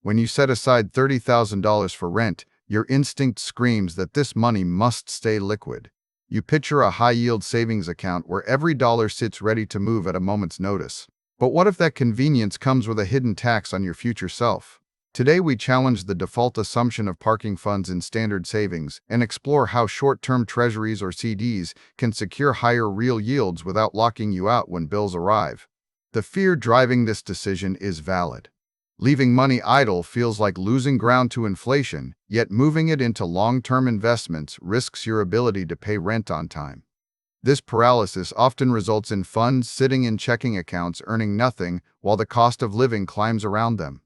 When you set aside $30,000 for rent, your instinct screams that this money must stay liquid. You picture a high-yield savings account where every dollar sits ready to move at a moment's notice. But what if that convenience comes with a hidden tax on your future self? Today we challenge the default assumption of parking funds in standard savings and explore how short-term treasuries or CDs can secure higher real yields without locking you out when bills arrive. The fear driving this decision is valid. Leaving money idle feels like losing ground to inflation, yet moving it into long-term investments risks your ability to pay rent on time. This paralysis often results in funds sitting in checking accounts earning nothing while the cost of living climbs around them.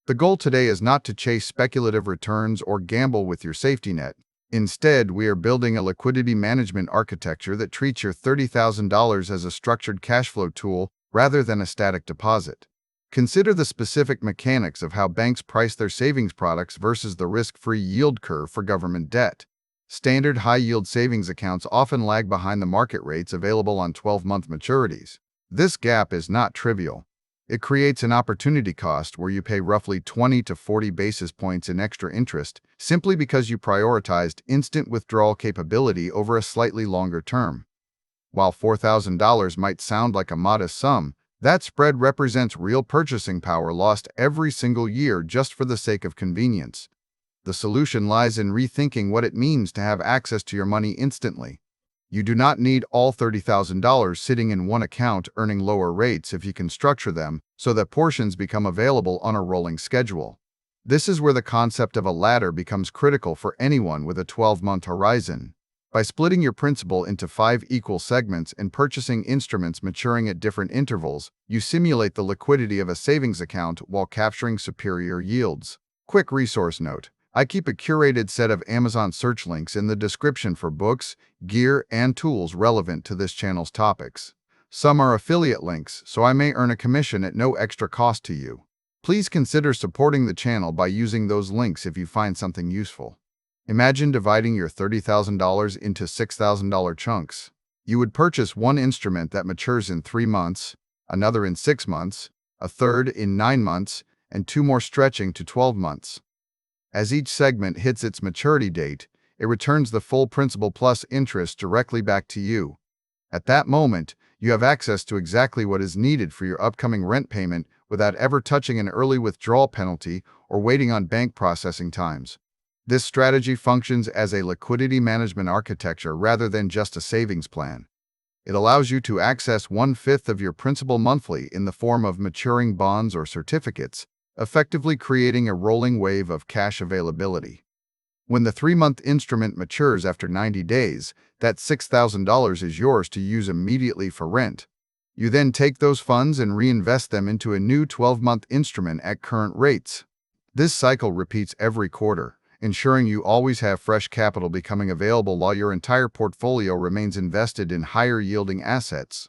The goal today is not to chase speculative returns or gamble with your safety net. Instead, we are building a liquidity management architecture that treats your $30,000 as a structured cash flow tool rather than a static deposit. Consider the specific mechanics of how banks price their savings products versus the risk-free yield curve for government debt. Standard high-yield savings accounts often lag behind the market rates available on 12-month maturities. This gap is not trivial. It creates an opportunity cost where you pay roughly 20 to 40 basis points in extra interest simply because you prioritized instant withdrawal capability over a slightly longer term. While $4,000 might sound like a modest sum, that spread represents real purchasing power lost every single year just for the sake of convenience. The solution lies in rethinking what it means to have access to your money instantly. You do not need all $30,000 sitting in one account earning lower rates if you can structure them so that portions become available on a rolling schedule. This is where the concept of a ladder becomes critical for anyone with a 12-month horizon. By splitting your principal into 5 equal segments and purchasing instruments maturing at different intervals, you simulate the liquidity of a savings account while capturing superior yields. Quick resource note: I keep a curated set of Amazon search links in the description for books, gear, and tools relevant to this channel's topics. Some are affiliate links, so I may earn a commission at no extra cost to you. Please consider supporting the channel by using those links if you find something useful. Imagine dividing your $30,000 into $6,000 chunks. You would purchase one instrument that matures in 3 months, another in 6 months, a third in 9 months, and 2 more stretching to 12 months. As each segment hits its maturity date, it returns the full principal plus interest directly back to you. At that moment, you have access to exactly what is needed for your upcoming rent payment without ever touching an early withdrawal penalty or waiting on bank processing times. This strategy functions as a liquidity management architecture rather than just a savings plan. It allows you to access 1/5 of your principal monthly in the form of maturing bonds or certificates, effectively creating a rolling wave of cash availability. When the 3-month instrument matures after 90 days, that $6,000 is yours to use immediately for rent. You then take those funds and reinvest them into a new 12-month instrument at current rates. This cycle repeats every quarter, ensuring you always have fresh capital becoming available while your entire portfolio remains invested in higher-yielding assets.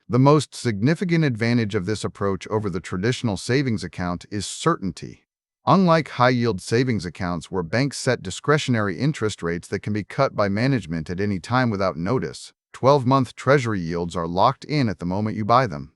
The most significant advantage of this approach over the traditional savings account is certainty. Unlike high-yield savings accounts where banks set discretionary interest rates that can be cut by management at any time without notice, 12-month Treasury yields are locked in at the moment you buy them.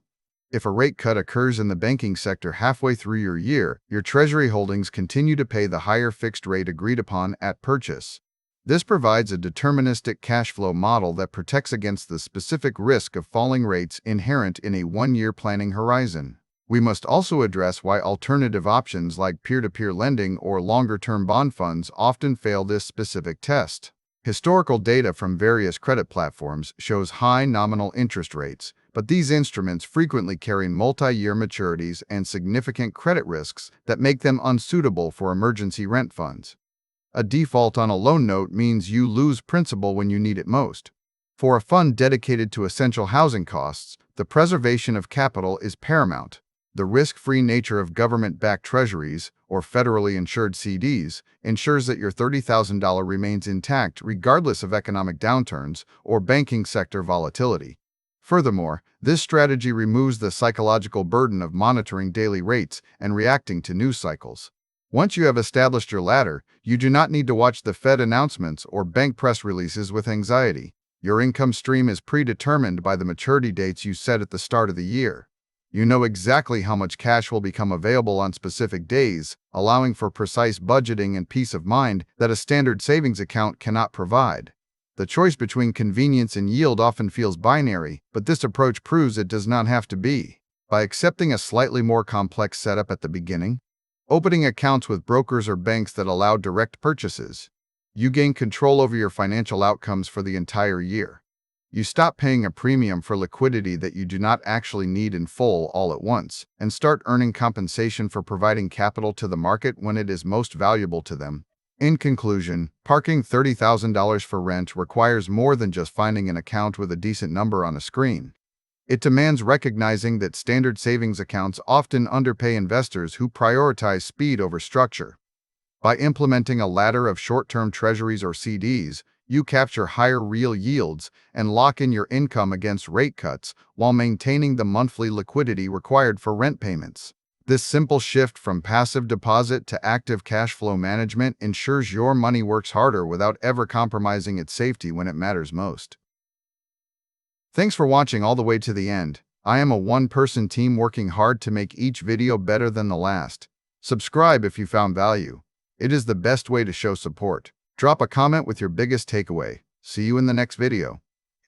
If a rate cut occurs in the banking sector halfway through your year, your Treasury holdings continue to pay the higher fixed rate agreed upon at purchase. This provides a deterministic cash flow model that protects against the specific risk of falling rates inherent in a 1-year planning horizon. We must also address why alternative options like peer-to-peer lending or longer-term bond funds often fail this specific test. Historical data from various credit platforms shows high nominal interest rates, but these instruments frequently carry multi-year maturities and significant credit risks that make them unsuitable for emergency rent funds. A default on a loan note means you lose principal when you need it most. For a fund dedicated to essential housing costs, the preservation of capital is paramount. The risk-free nature of government-backed treasuries, or federally insured CDs, ensures that your $30,000 remains intact regardless of economic downturns or banking sector volatility. Furthermore, this strategy removes the psychological burden of monitoring daily rates and reacting to news cycles. Once you have established your ladder, you do not need to watch the Fed announcements or bank press releases with anxiety. Your income stream is predetermined by the maturity dates you set at the start of the year. You know exactly how much cash will become available on specific days, allowing for precise budgeting and peace of mind that a standard savings account cannot provide. The choice between convenience and yield often feels binary, but this approach proves it does not have to be. By accepting a slightly more complex setup at the beginning, opening accounts with brokers or banks that allow direct purchases, you gain control over your financial outcomes for the entire year. You stop paying a premium for liquidity that you do not actually need in full all at once, and start earning compensation for providing capital to the market when it is most valuable to them. In conclusion, parking $30,000 for rent requires more than just finding an account with a decent number on a screen. It demands recognizing that standard savings accounts often underpay investors who prioritize speed over structure. By implementing a ladder of short-term treasuries or CDs, you capture higher real yields and lock in your income against rate cuts while maintaining the monthly liquidity required for rent payments. This simple shift from passive deposit to active cash flow management ensures your money works harder without ever compromising its safety when it matters most. Thanks for watching all the way to the end. I am a one-person team working hard to make each video better than the last. Subscribe if you found value. It is the best way to show support. Drop a comment with your biggest takeaway. See you in the next video.